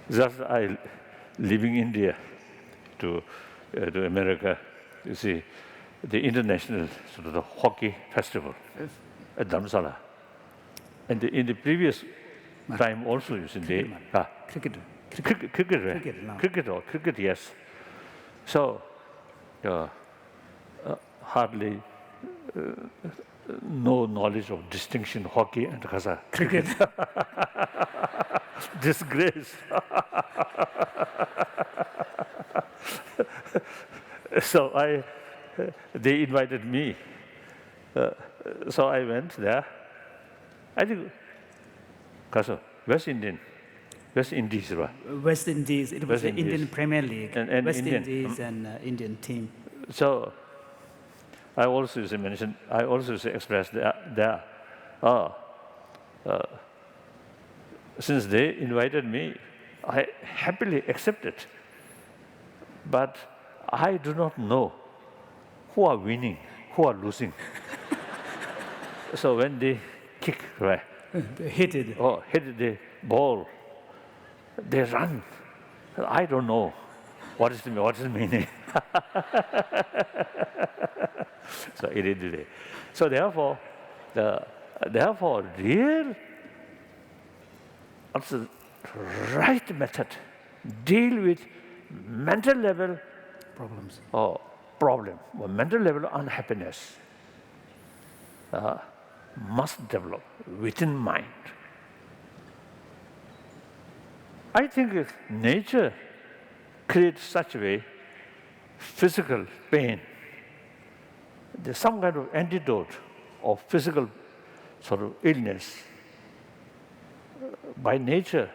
Just I leaving India to America, you see, the international sort of the hockey festival at Dharamsala. And in the previous time also, you see, Cricket. cricket, yes. So, hardly no knowledge of distinction hockey and cricket. Disgrace. So they invited me. So I went there. I think, West Indies, right? West Indies. It was West the Indies. Indian Premier League. And West Indian. Indies and Indian team. So I also expressed there. Since they invited me, I happily accepted. But I do not know who are winning, who are losing. So when they kick, right? They hit it. Hit the ball, they run. I don't know what is the meaning. So it is today. So therefore, real, also right method, deal with mental level Problems. or mental level unhappiness must develop within mind. I think if nature creates such a way, physical pain, there's some kind of antidote of physical sort of illness by nature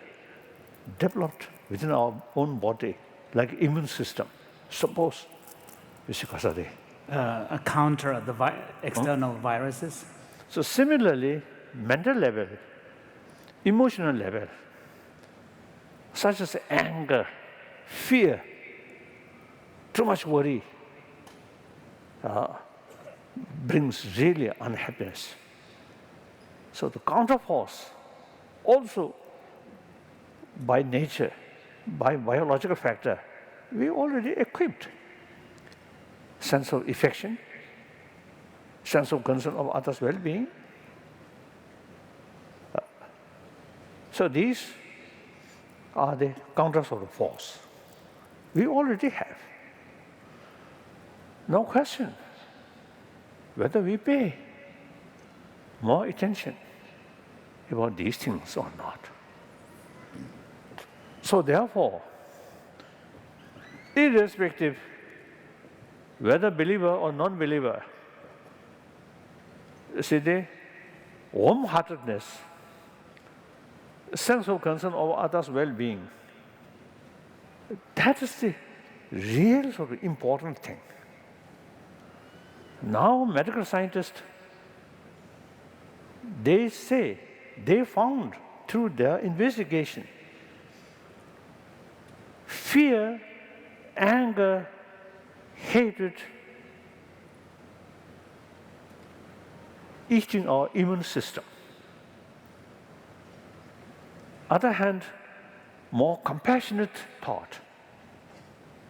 developed within our own body, like immune system. Suppose, Counter the external viruses. So similarly, mental level, emotional level, such as anger, fear, too much worry, brings really unhappiness. So the counterforce, also by nature, by biological factor, we already equipped. Sense of affection, sense of concern of others' well-being. So these are the counter sort of force. We already have. No question whether we pay more attention about these things or not. So therefore, irrespective whether believer or non-believer, see the warm-heartedness, sense of concern of others' well-being, that is the real sort of important thing. Now medical scientists, they say, they found through their investigation, fear, anger, hatred, eating our immune system. Other hand, more compassionate thought,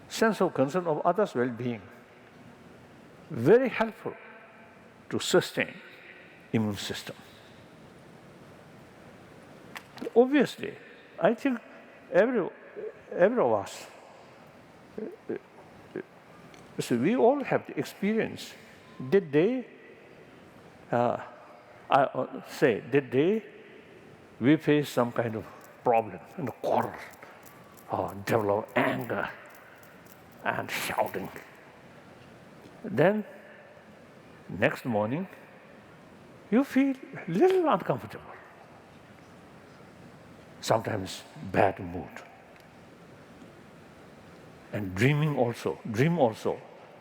sense of concern of others' well-being, very helpful to sustain immune system. Obviously, I think every of us, so we all have the experience. Did they, we face some kind of problem and quarrel, or develop anger and shouting. Then, next morning, you feel a little uncomfortable. Sometimes bad mood. And dream also,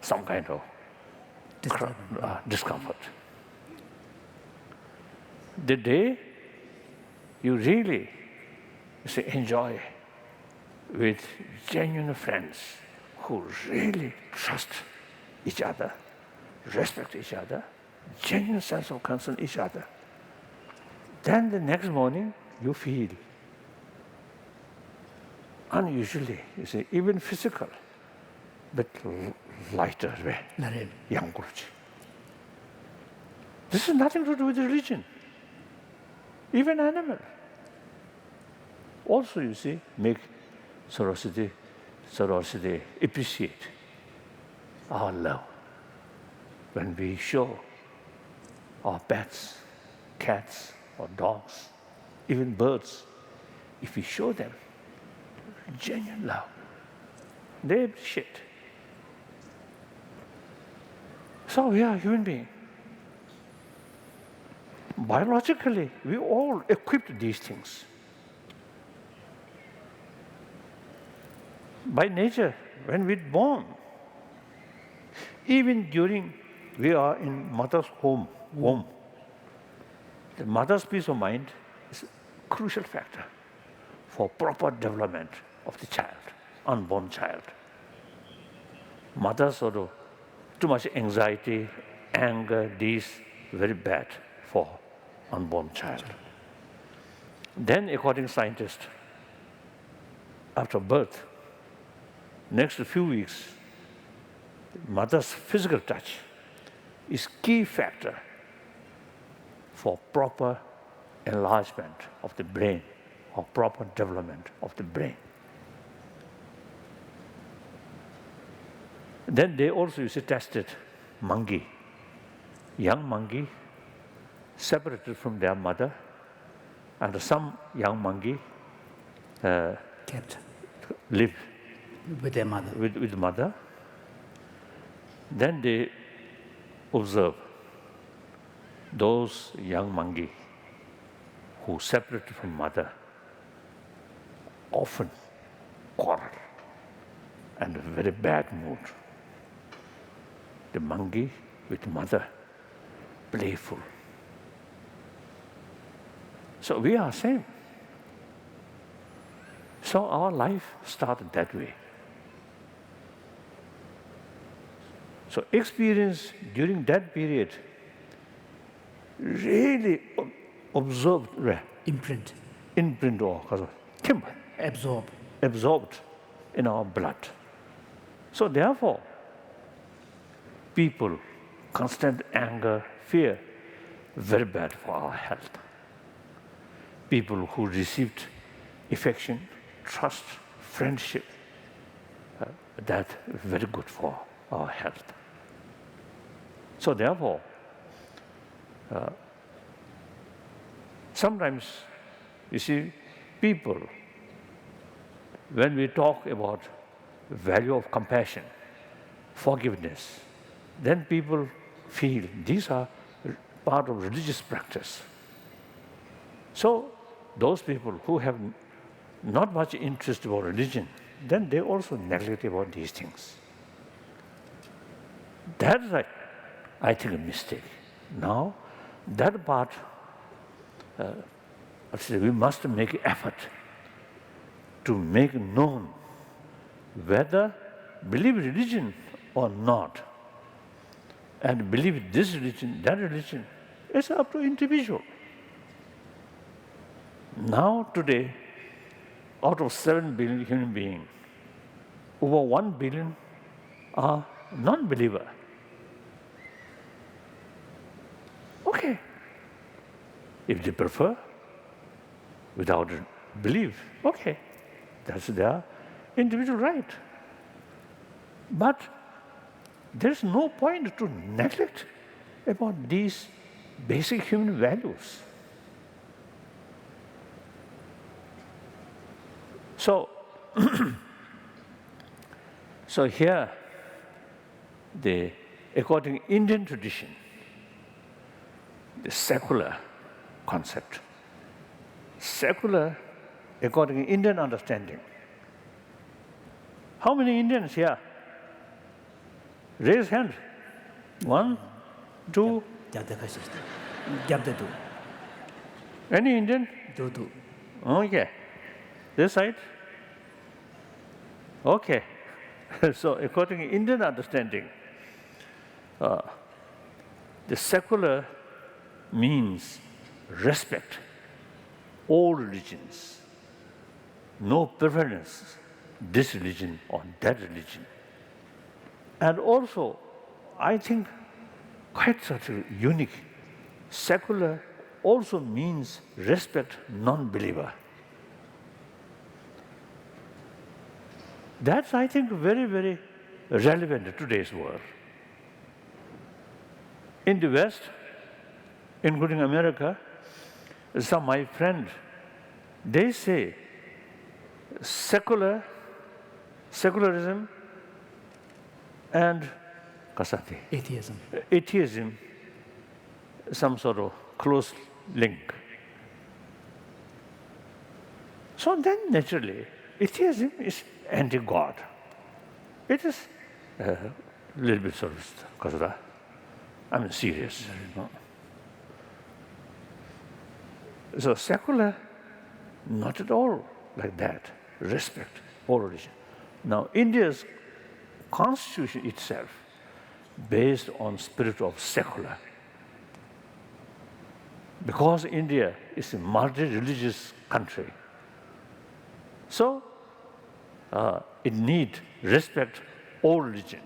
some kind of discomfort. The day you really enjoy with genuine friends who really trust each other, respect each other, genuine sense of concern each other, then the next morning you feel unusually, you see, even physical, but lighter way. Young Guruji. This has nothing to do with religion. Even animal. Also, you see, make Saraswati appreciate our love. When we show our pets, cats or dogs, even birds, if we show them genuine love, they appreciate. So we are human beings. Biologically, we all equipped these things. By nature, when we're born, even during we are in mother's womb, the mother's peace of mind is a crucial factor for proper development of the child, unborn child. Mothers sort of too much anxiety, anger, these very bad for unborn child. Then, according to scientists, after birth, next few weeks, mother's physical touch is key factor for proper enlargement of the brain or proper development of the brain. Then they also tested monkey, young monkey, separated from their mother, and some young monkey Kept live with their mother. with mother. Then they observe those young monkey who separated from mother often quarrel and a very bad mood. The monkey with mother, playful. So we are same. So our life started that way. So experience during that period really observed, Imprint. or timber, absorbed in our blood. So therefore, people, constant anger, fear, very bad for our health. People who received affection, trust, friendship, that very good for our health. So therefore, sometimes, you see, people, when we talk about value of compassion, forgiveness, then people feel these are part of religious practice. So those people who have not much interest about religion, then they also neglect about these things. That's, I think, a mistake. Now, that part, we must make effort to make known whether believe religion or not, and believe this religion, that religion, it's up to individual. Now, today, out of 7 billion human beings, over 1 billion are non-believer. Okay. If they prefer, without belief, okay. That's their individual right. But there's no point to neglect about these basic human values. So, so here, according to Indian tradition, the secular concept, secular according to Indian understanding. How many Indians here? Raise hand. 1, 2. Any Indian? Okay. This side? Okay. So according to Indian understanding, the secular means respect all religions, no preference, this religion or that religion. And also, I think quite such a unique, secular also means respect non-believer. That's, I think, very, very relevant to today's world. In the West, including America, some of my friends, they say secularism and atheism, some sort of close link. So then naturally, atheism is anti-God. It is a little bit sort of, because I'm serious. So secular, not at all like that. Respect all religion. Now India's constitution itself, based on spirit of secular, because India is a multi-religious country, so it needs respect all religion.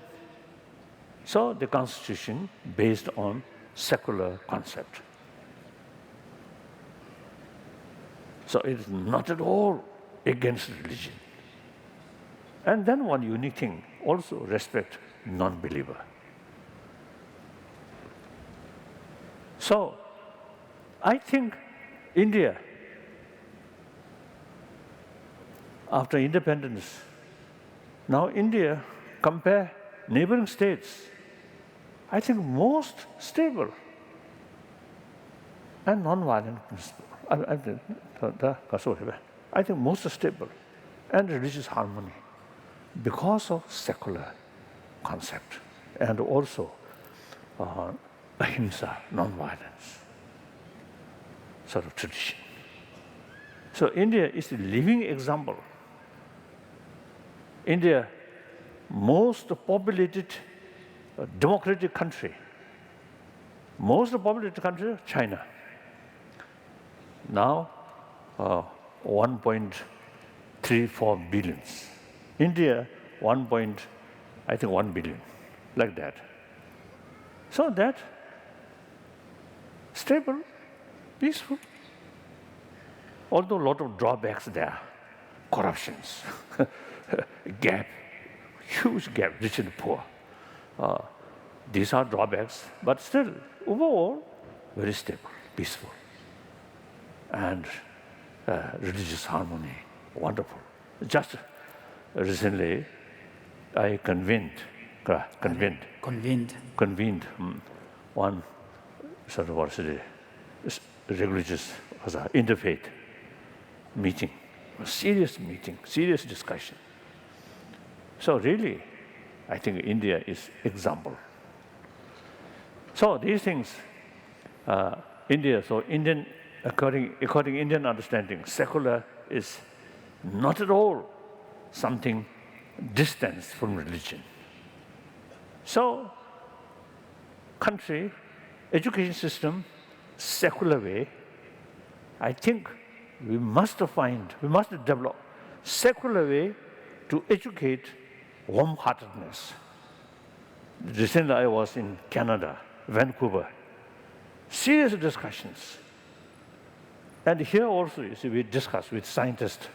So the constitution based on secular concept. So it is not at all against religion. And then one unique thing, also respect non-believer. So I think India, after independence, now India compare neighboring states, I think most stable and non-violent principle. I think most stable and religious harmony because of secular concept and also ahimsa, non-violence sort of tradition. So India is a living example. India, most populated democratic country. Most populated country, China. Now, 1.34 billions. India, 1 billion, like that. So that stable, peaceful. Although a lot of drawbacks there, corruptions, gap, huge gap, rich and poor. These are drawbacks, but still, overall, very stable, peaceful, and religious harmony, wonderful. Just recently, I convened one sort of religious interfaith meeting, a serious meeting, serious discussion. So really, I think India is example. So these things, Indian, according Indian understanding, secular is not at all something distant from religion. So, country, education system, secular way, I think we must develop secular way to educate warm-heartedness. Recently I was in Canada, Vancouver, serious discussions. And here also, you see, we discuss with scientists.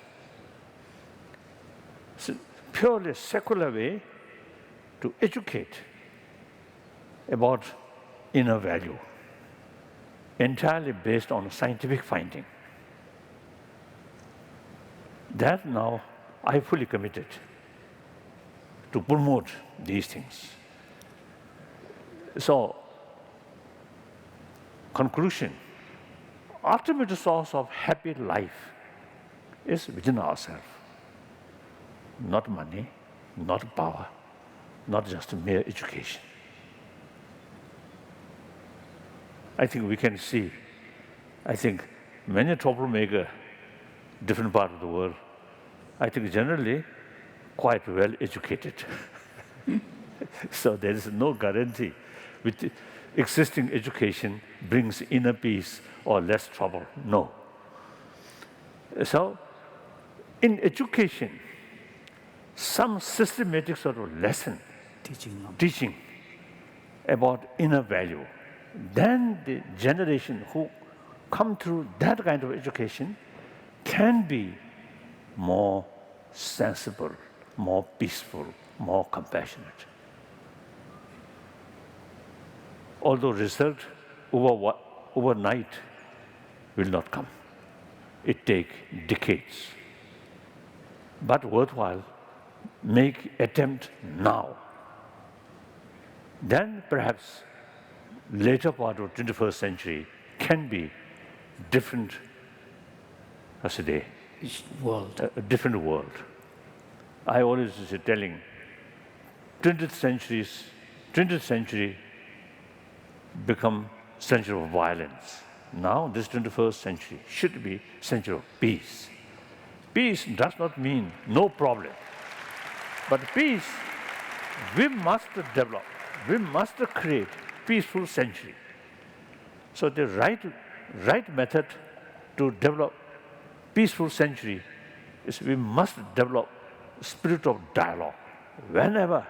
It's a purely secular way to educate about inner value, entirely based on scientific finding. That now I fully committed to promote these things. So, conclusion, ultimate source of happy life is within ourselves. Not money, not power, not just mere education. I think we can see, many troublemakers, different part of the world, I think generally quite well educated. So there is no guarantee with existing education brings inner peace or less trouble. No. So in education, some systematic sort of lesson, teaching about inner value, then the generation who come through that kind of education can be more sensible, more peaceful, more compassionate. Although result overnight will not come. It takes decades. But worthwhile, make attempt now. Then perhaps later part of 21st century can be different, as a day, world. a different world. I always was telling, 20th century become century of violence. Now this 21st century should be century of peace. Peace does not mean no problem. But peace, we must develop, we must create peaceful century. So the right method to develop peaceful century is we must develop spirit of dialogue. Whenever,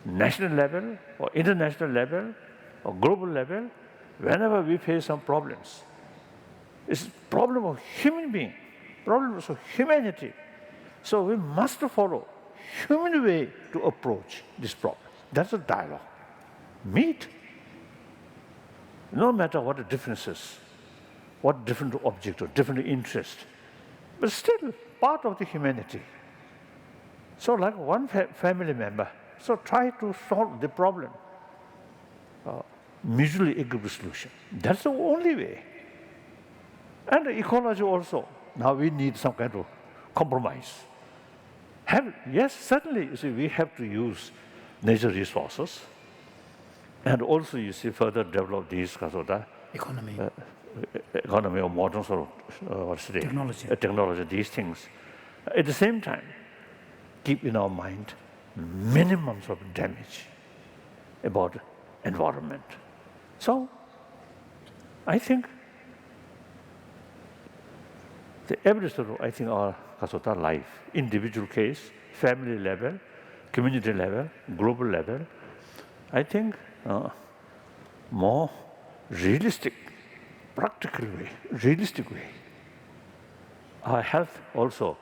national level or international level or global level, whenever we face some problems, it's a problem of human being, problems of humanity. So we must follow human way to approach this problem. That's a dialogue. Meet. No matter what the differences, what different object or different interest, but still part of the humanity. So like one family member, so try to solve the problem. Mutually agreeable solution. That's the only way. And the ecology also. Now we need some kind of compromise. Yes, certainly, you see, we have to use nature resources, and also, you see, further develop these kind of the economy or modern sort of technology, these things. At the same time, keep in our mind minimums of damage about environment. So, I think every sort of, our Kasota life, individual case, family level, community level, global level, I think more realistic, practical way, realistic way. Our health also,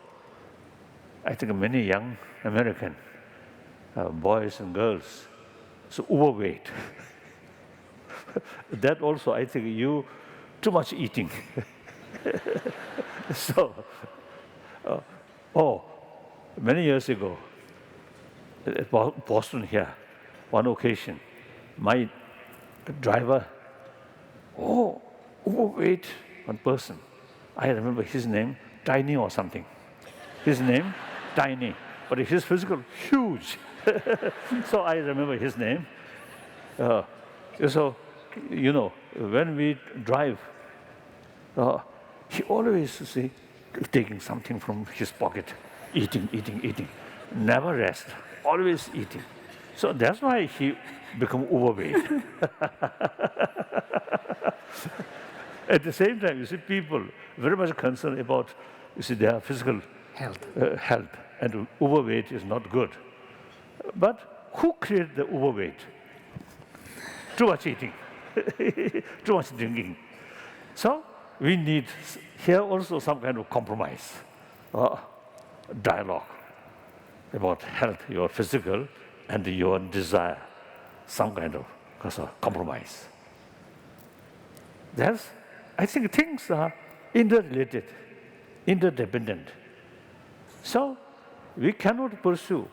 I think many young American boys and girls, so overweight. That also, I think too much eating. So, many years ago, at Boston here, one occasion, my driver, overweight one person. I remember his name, Tiny or something. His name, Tiny, but his physical, huge. So I remember his name. So, when we drive, he always taking something from his pocket, eating, never rest, always eating. So that's why he become overweight. At the same time, you see, people very much concerned about, their physical health, and overweight is not good. But who created the overweight? Too much eating, too much drinking. So we need here also some kind of compromise, dialogue about health, your physical and your desire, some kind of compromise. I think things are interrelated, interdependent. So we cannot pursue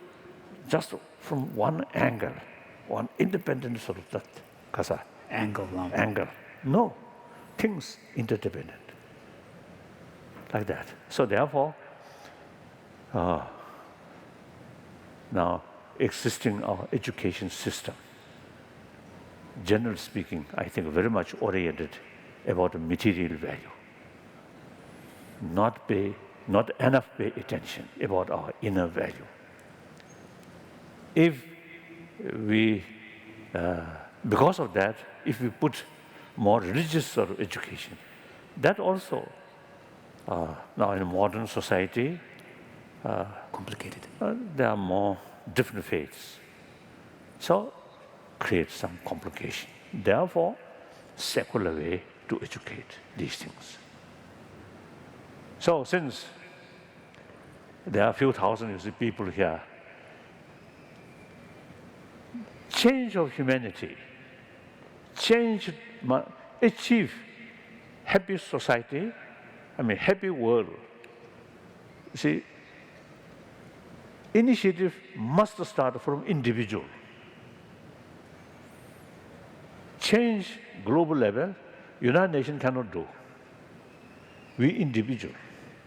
just from one angle, one independent sort of that angle. No, things interdependent, like that. So therefore, now existing our education system, generally speaking, I think very much oriented about material value. Not enough pay attention about our inner value. If we, because of that, if we put more religious sort of education, that also now in modern society, Complicated. there are more different faiths. So, create some complication. Therefore, secular way to educate these things. So, since there are a few thousand people here, change of humanity, achieve happy society, happy world. See, initiative must start from individual. Change global level, United Nations cannot do. We individual.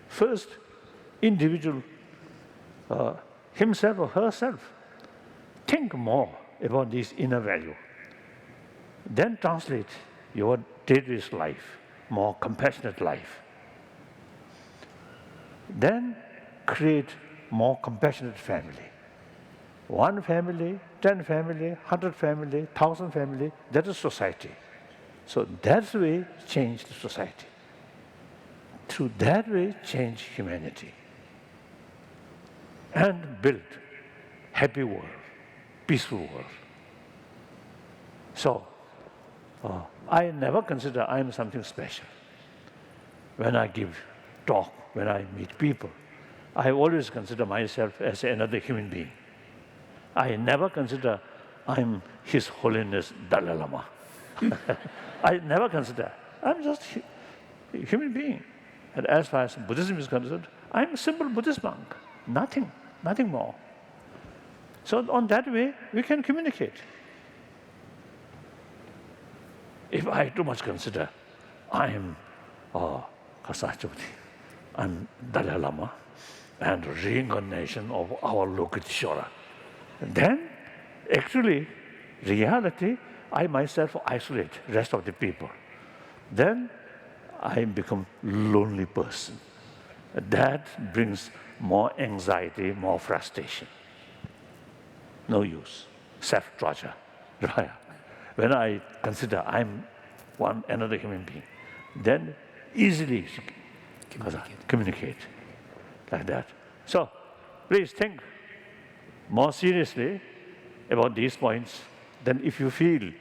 First, individual, himself or herself, think more about this inner value. Then translate your daily life, more compassionate life. Then create more compassionate family. 1 family, 10 family, 100 family, 1,000 family, that is society. So that's the way change the society. Through that way, change humanity. And build happy world, peaceful world. So, I never consider I am something special. When I give talk, when I meet people, I always consider myself as another human being. I never consider I'm His Holiness Dalai Lama. I never consider. I'm just a human being. And as far as Buddhism is concerned, I'm a simple Buddhist monk. Nothing more. So on that way, we can communicate. If I too much consider I'm Kasachoti, I'm Dalai Lama, and reincarnation of our Lokiteshvara, then actually, reality, I myself isolate rest of the people. Then I become lonely person. That brings more anxiety, more frustration. No use. Self-torture. Right? When I consider I'm another human being, then easily communicate like that. So, please think more seriously about these points. Then if you feel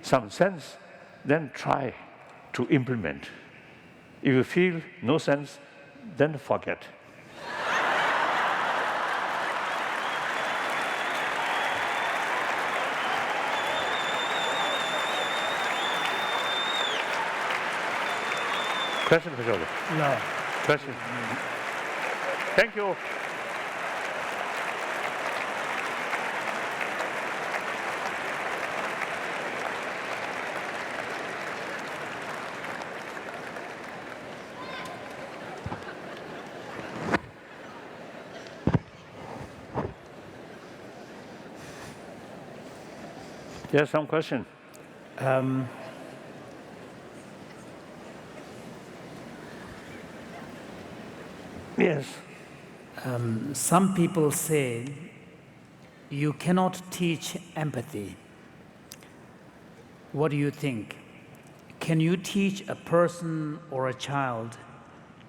some sense, then try to implement. If you feel no sense, then forget. Question, Kishore? No. Question? Thank you. Yes, some question. Yes. Some people say you cannot teach empathy. What do you think? Can you teach a person or a child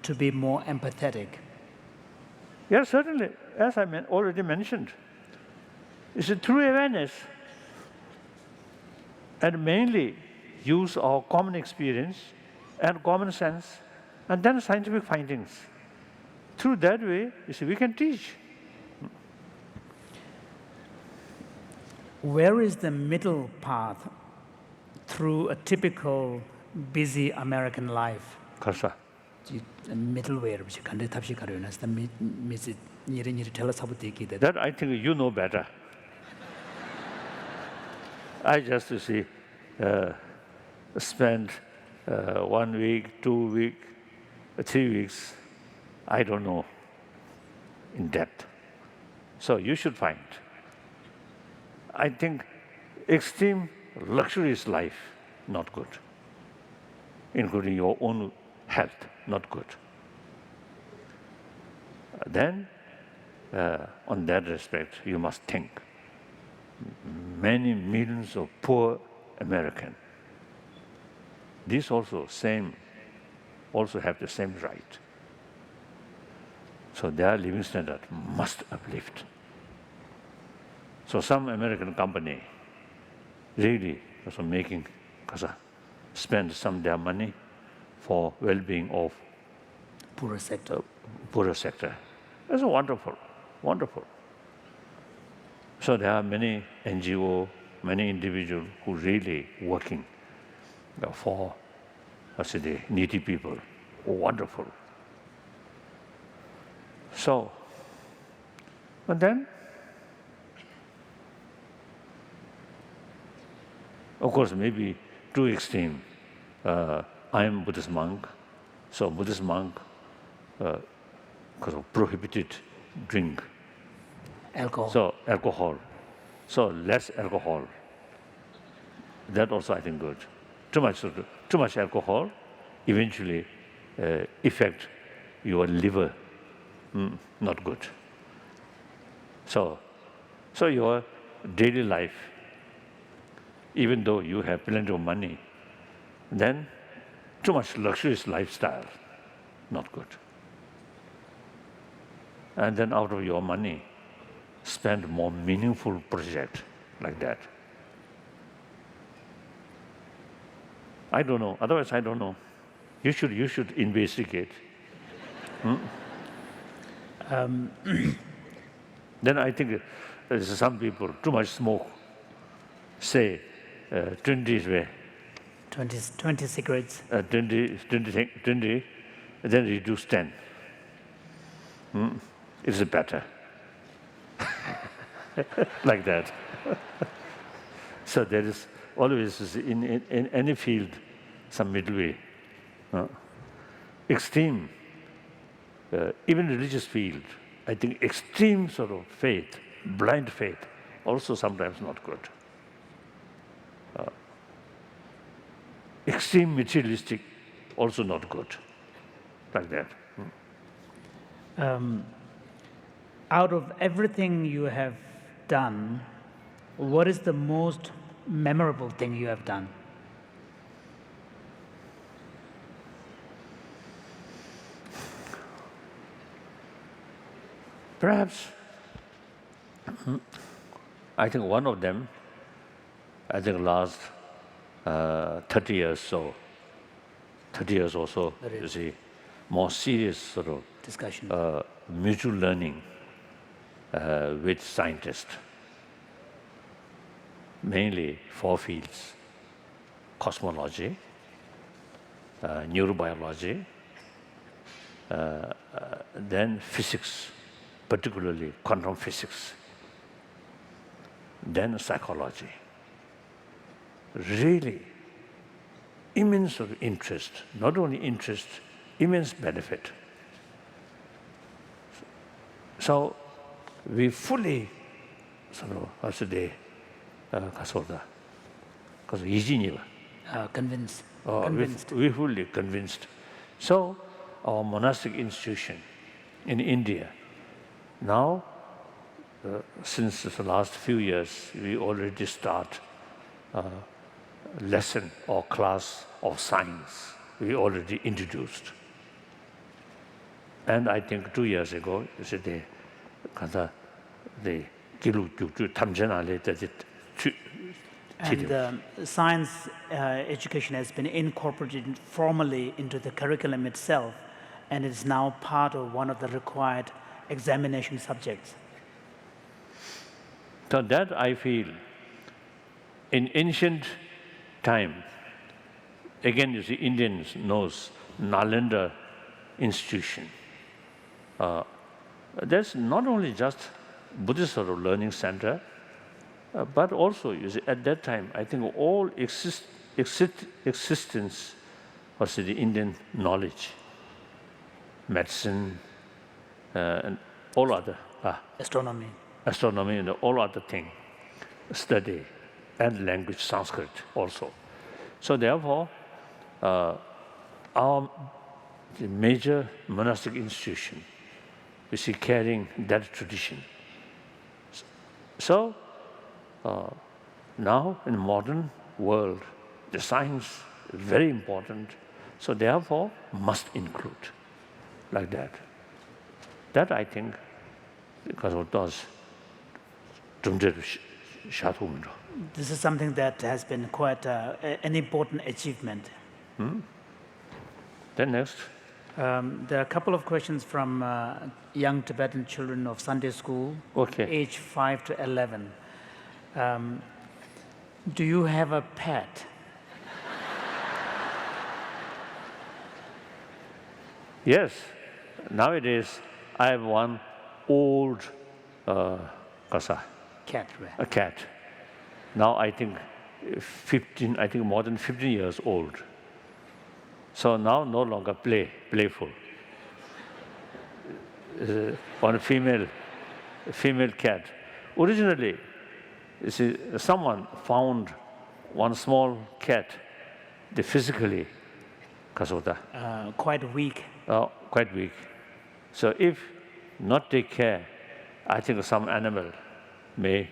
to be more empathetic? Yes, certainly. As I already mentioned, it's a true awareness and mainly use our common experience and common sense and then scientific findings. Through that way, you see, we can teach. Where is the middle path through a typical busy American life? Karsa. Middle way, That I think you know better. I just spend 1 week, 2 weeks, 3 weeks, I don't know, in depth. So you should find. I think extreme luxurious life, not good. Including your own health, not good. Then, on that respect, you must think. Many millions of poor Americans, these also have the same right. So their living standard must uplift. So some American company really also making, spend some of their money for well-being of Poorer sector. poorer sector. That's wonderful, wonderful. So there are many NGO, many individuals who really working for, the needy people. Wonderful. So, and then, of course, maybe too extreme. I am Buddhist monk, so Buddhist monk, because of prohibited drink. Alcohol. So alcohol, so less alcohol. That also I think good. Too much alcohol, eventually affect your liver. Not good. So your daily life, even though you have plenty of money, then too much luxurious lifestyle, not good. And then out of your money, spend more meaningful project like that. I don't know. Otherwise, I don't know. You should investigate. Then I think there's some people too much smoke. Say 20 is where 20 cigarettes. 20, then reduce 10. It's better. Like that. So there is always in any field some middle way. Extreme, even religious field, I think extreme sort of faith, blind faith, also sometimes not good. Extreme materialistic, also not good, like that. Out of everything you have done, what is the most memorable thing you have done? Perhaps, I think one of them, I think last 30 years or so, you see, more serious sort of Discussion. mutual learning with scientists, mainly 4 fields: cosmology, neurobiology, then physics, particularly quantum physics, then psychology. Really immense sort of interest, not only interest, immense benefit. So we fully sort of, Convinced. we fully convinced. So our monastic institution in India, now since the last few years, we already start lesson or class of science. We already introduced. And I think 2 years ago, the And science education has been incorporated formally into the curriculum itself, and is now part of one of the required examination subjects. So that I feel, in ancient time, again you see Indians knows Nalanda institution. There's not only just Buddhist sort of learning center, but also you see at that time I think all existence was the Indian knowledge, medicine, and all other astronomy and all other thing, study, and language Sanskrit also. So therefore, our major monastic institution, we see carrying that tradition. So now in the modern world, the science is very important. So therefore, must include like that. That I think because of those shatumro. This is something that has been quite an important achievement. Then next. There are a couple of questions from young Tibetan children of Sunday school, Okay. age 5 to 11. Do you have a pet? Yes. Nowadays, I have one old kasa, Cat, right? a cat. Now I think more than 15 years old. So now no longer playful. One female cat. Originally, you see, someone found one small cat, they physically, kasota, Quite weak. quite weak. So if not take care, I think some animal may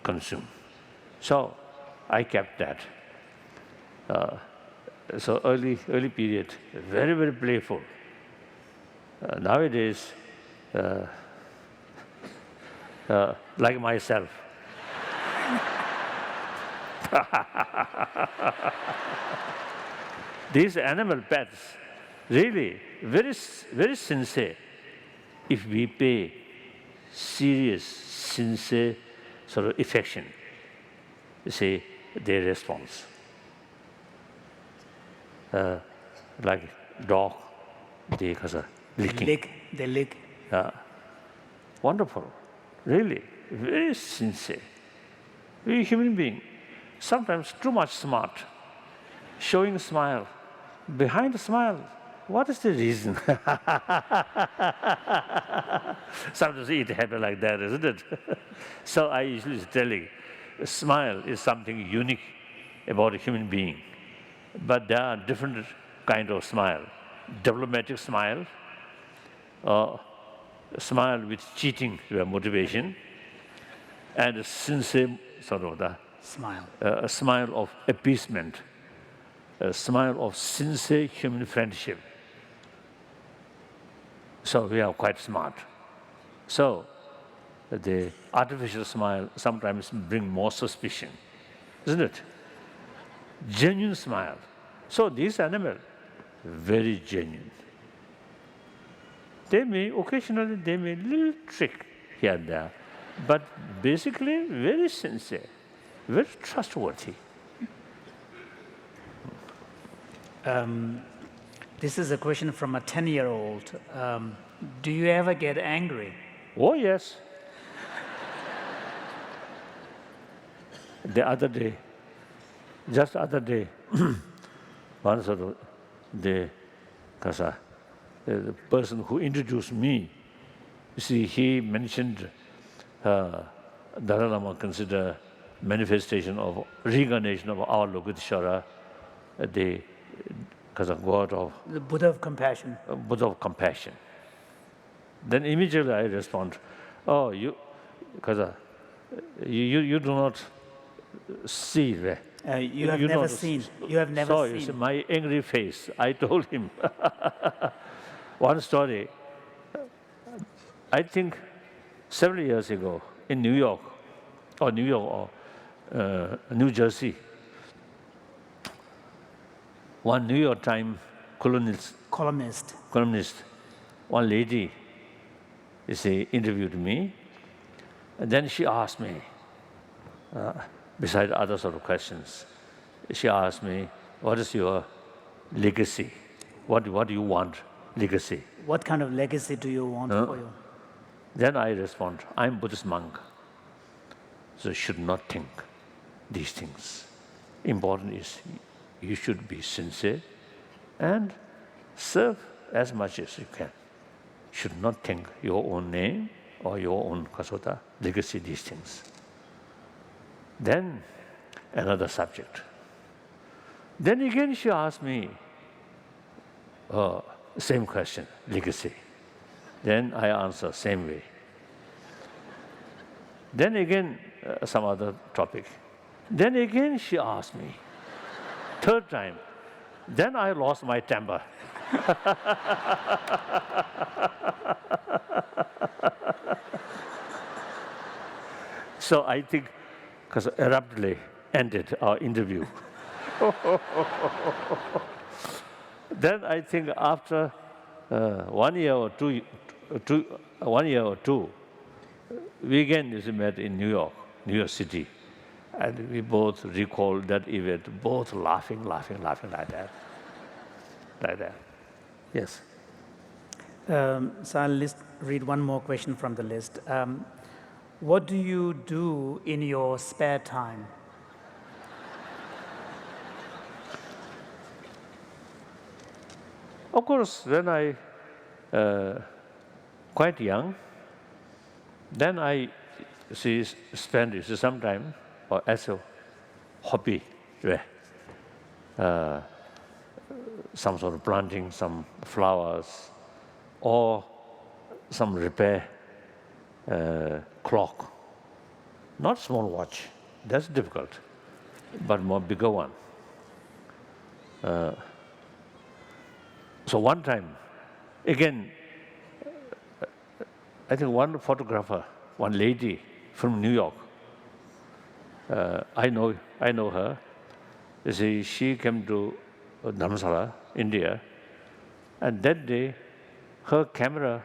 consume. So I kept that. So early period, very, very playful. Nowadays, like myself. These animal pets, really, very, very sincere. If we pay serious, sincere sort of affection, you see, their response. Like dog, they licking. They lick. Wonderful, really, very sincere. We human being, sometimes too much smart, showing smile. Behind the smile, what is the reason? Sometimes it happens like that, isn't it? So I usually telling, a smile is something unique about a human being. But there are different kind of smile. Diplomatic smile, smile with cheating motivation, and a sincere sort of Smile. a smile of appeasement, a smile of sincere human friendship. So we are quite smart. So the artificial smile sometimes bring more suspicion, isn't it? Genuine smile. So these animals, very genuine. They may occasionally little trick here and there, but basically very sincere, very trustworthy. This is a question from a 10-year-old. Do you ever get angry? Oh yes. Just the other day, one sort of the person who introduced me, you see, he mentioned Dalai Lama consider manifestation of reincarnation of our Lokiteshvara, the God of The Buddha of compassion. Buddha of compassion. Then immediately I respond, oh, you do not see, right? You have never seen. You have never saw, you see, seen. my angry face. I told him one story. I think several years ago in New York or New Jersey, one New York Times columnist, one lady, you see, interviewed me, and then she asked me, beside other sort of questions, she asked me, what is your legacy? What do you want legacy? What kind of legacy do you want for you? Then I respond, I'm Buddhist monk, so should not think these things. Important is you should be sincere and serve as much as you can. Should not think your own name or your own kasota, legacy, these things. Then another subject. Then again she asked me, same question, legacy. Then I answer same way. Then again some other topic. Then again she asked me, third time. Then I lost my temper. So I think, because abruptly ended our interview. Then I think after 1 year or two, 1 year or two, we again met in New York City. And we both recall that event, both laughing like that. Like that. Yes. So I'll read one more question from the list. What do you do in your spare time? Of course, when I quite young, then I spend some time or as a hobby, some sort of planting some flowers or some repair clock. Not small watch, that's difficult, but more bigger one. So one time, again, I think one photographer, one lady from New York, I know her. You see, she came to Dharamsala, India, and that day, her camera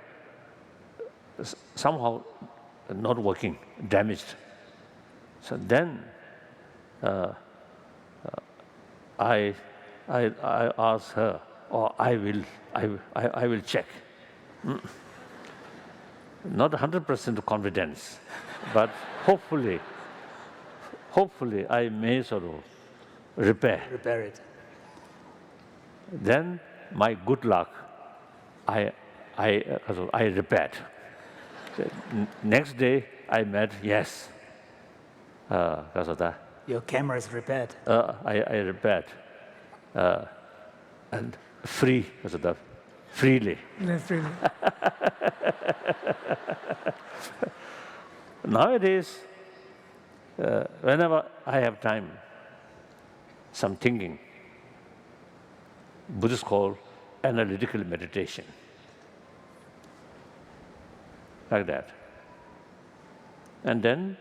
somehow not working, damaged. So then, I asked her, or I will check. Not 100% confidence, but hopefully I may sort of repair. Repair it. Then my good luck, I repaired. Next day I met, yes, because of that. Your camera is repaired. I repaired, and free because of that, freely. Freely. Nowadays, whenever I have time, some thinking, Buddhists call analytical meditation, like that. And then